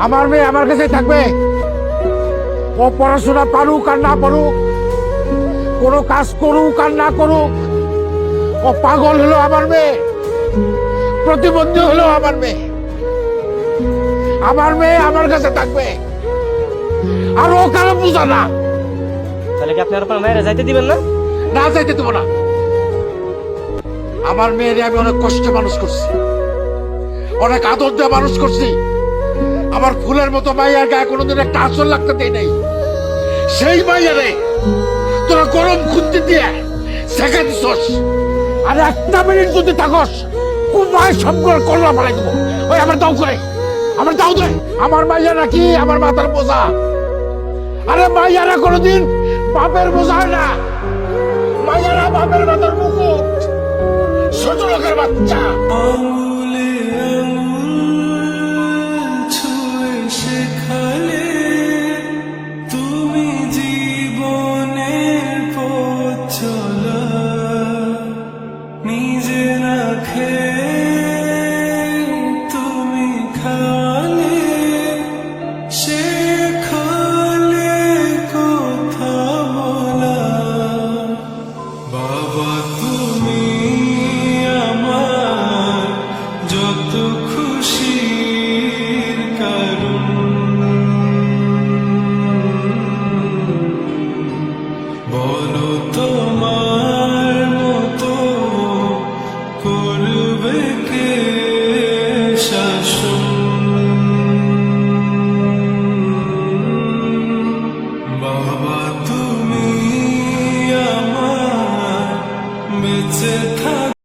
আমার মেয়ে আমার কাছে থাকবে। ও পড়াশোনা পারুক আর না পারুক, কোনো কাজ করুক আর না করুক, ও পাগল হলো আমার মেয়ে, প্রতিবন্ধী হলো আমার মেয়ে। আমার মেয়ে আমার কাছে থাকবে, আর ও কারো বুঝা না। তাহলে কি আপনি আর আপনার মেয়েরা যাইতে দিবেন না? না যাইতে দেবো না। আমার মেয়েরে আমি অনেক কষ্টে মানুষ করছি, অনেক আদর দিয়ে মানুষ করছি। আমার ফুলের মতো মাইয়ার গায়ে কোনোদিন একটা আঁচল লাগতে দেয় নাই। সেই মাইয়ারে তোরা গরম খুঁজতে দিয়ে শেখা দিছস। আর একটা মিনিট যদি থাকস, কোন মায়ের সবগুলো করলা পালাই দেবো। ওই আমার দাও করে, আমার দাও দে। আমার মাইয়া নাকি আমার মাথার বোঝা? আরে মাইয়ারা কোনোদিন বাপের বোঝা হয় না। মাইয়ারা বাপের মাথার মুকুট, ছোট লোকের বাচ্চা।